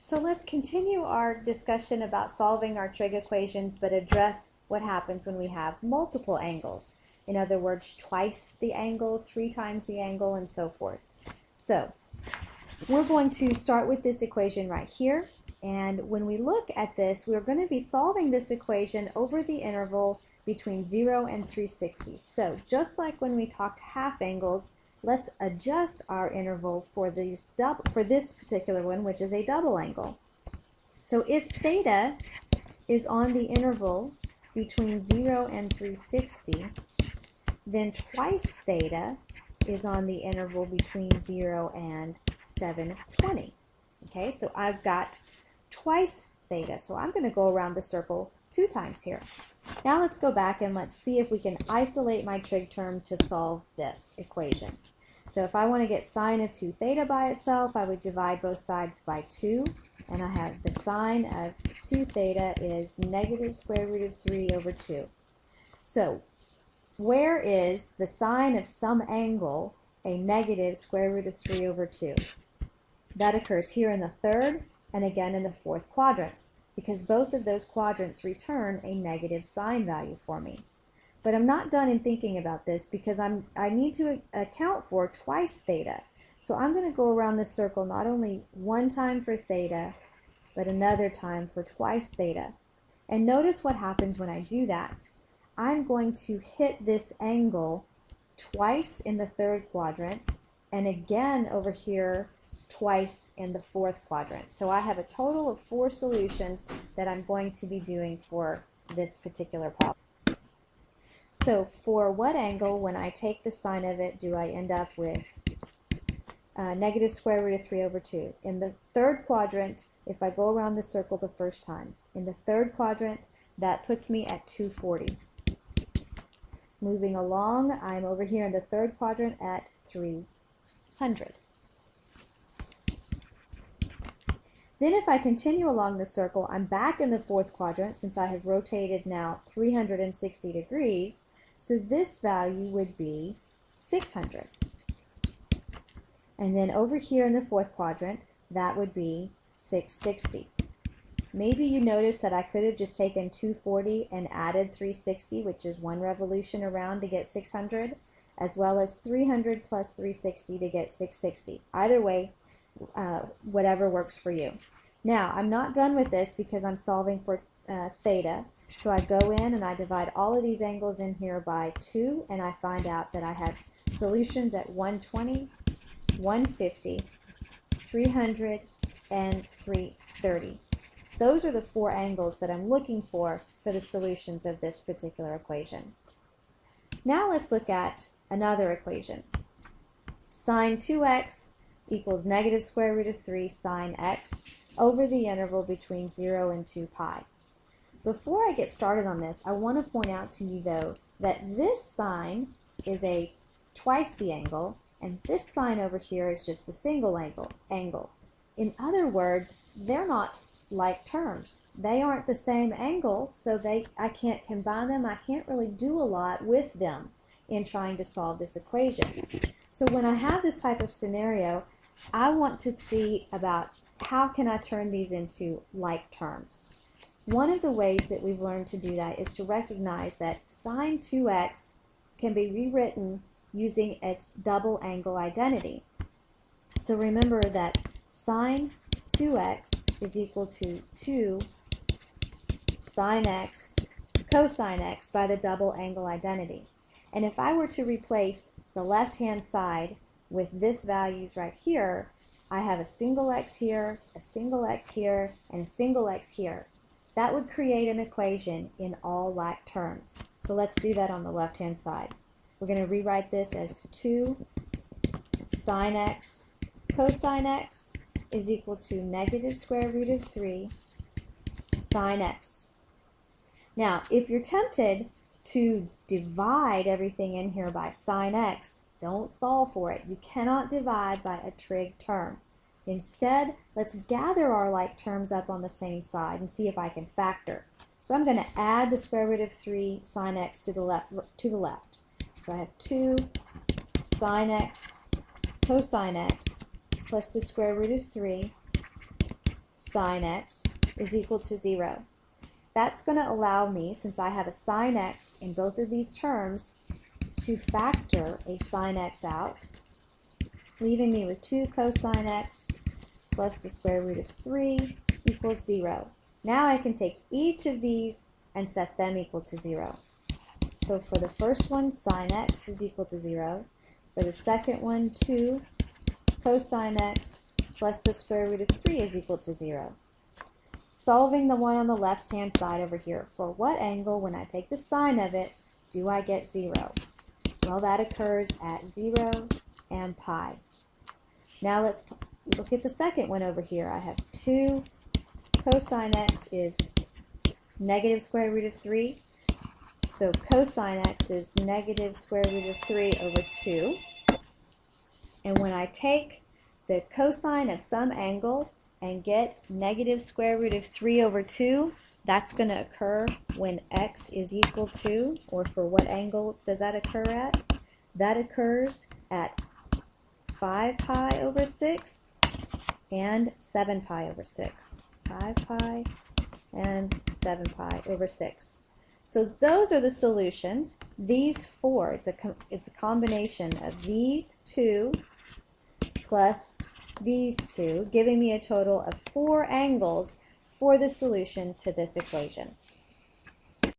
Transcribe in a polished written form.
So let's continue our discussion about solving our trig equations, but address what happens when we have multiple angles. In other words, twice the angle, 3 times the angle, and so forth. So we're going to start with this equation right here. And when we look at this, we're going to be solving this equation over the interval between 0 and 360. So just like when we talked half angles, let's adjust our interval for this particular one, which is a double angle. So if theta is on the interval between 0 and 360, then twice theta is on the interval between 0 and 720. Okay, so I've got twice theta, so I'm going to go around the circle 2 times here. Now let's go back and let's see if we can isolate my trig term to solve this equation. So if I want to get sine of 2 theta by itself, I would divide both sides by 2, and I have the sine of 2 theta is negative square root of 3 over 2. So where is the sine of some angle a negative square root of 3 over 2? That occurs here in the third and again in the fourth quadrants, because both of those quadrants return a negative sine value for me. But I'm not done in thinking about this, because I need to account for twice theta. So I'm going to go around this circle not only one time for theta, but another time for twice theta. And notice what happens when I do that. I'm going to hit this angle twice in the third quadrant, and again over here twice in the fourth quadrant. So I have a total of 4 solutions that I'm going to be doing for this particular problem. So for what angle, when I take the sine of it, do I end up with negative square root of 3 over 2? In the third quadrant, if I go around the circle the first time, in the third quadrant, that puts me at 240. Moving along, I'm over here in the third quadrant at 300. Then if I continue along the circle, I'm back in the fourth quadrant since I have rotated now 360 degrees. So this value would be 600. And then over here in the fourth quadrant, that would be 660. Maybe you notice that I could have just taken 240 and added 360, which is 1 revolution around to get 600, as well as 300 plus 360 to get 660. Either way, whatever works for you. Now, I'm not done with this because I'm solving for theta. So I go in and I divide all of these angles in here by 2, and I find out that I have solutions at 120, 150, 300, and 330. Those are the 4 angles that I'm looking for the solutions of this particular equation. Now let's look at another equation. Sine 2x equals negative square root of 3 sine x over the interval between 0 and 2 pi. Before I get started on this, I want to point out to you, though, that this sine is a twice the angle, and this sine over here is just the single angle. In other words, they're not like terms. They aren't the same angle, so I can't combine them. I can't really do a lot with them in trying to solve this equation. So when I have this type of scenario, I want to see about how can I turn these into like terms. One of the ways that we've learned to do that is to recognize that sine 2x can be rewritten using its double angle identity. So remember that sine 2x is equal to 2 sine x cosine x by the double angle identity. And if I were to replace the left-hand side with this values right here, I have a single x here, a single x here, and a single x here. That would create an equation in all like terms. So let's do that on the left-hand side. We're going to rewrite this as 2 sine x cosine x is equal to negative square root of 3 sine x. Now, if you're tempted to divide everything in here by sine x, don't fall for it. You cannot divide by a trig term. Instead, let's gather our like terms up on the same side and see if I can factor. So I'm going to add the square root of 3 sine x to the left. So I have 2 sine x cosine x plus the square root of 3 sine x is equal to 0. That's going to allow me, since I have a sine x in both of these terms, to factor a sine x out, leaving me with 2 cosine x plus the square root of 3 equals 0. Now I can take each of these and set them equal to 0. So for the first one, sine x is equal to 0. For the second one, 2 cosine x plus the square root of 3 is equal to 0. Solving the one on the left-hand side over here, for what angle, when I take the sine of it, do I get 0? Well, that occurs at 0 and pi. Now let's look at the second one over here. I have 2 cosine x is negative square root of 3. So cosine x is negative square root of 3 over 2. And when I take the cosine of some angle and get negative square root of 3 over 2, that's going to occur when x is equal to, or for what angle does that occur at? That occurs at 5 pi over 6 and 7 pi over 6. 5 pi and 7 pi over 6. So those are the solutions. These four, it's a combination of these two plus these two, giving me a total of 4 angles for the solution to this equation.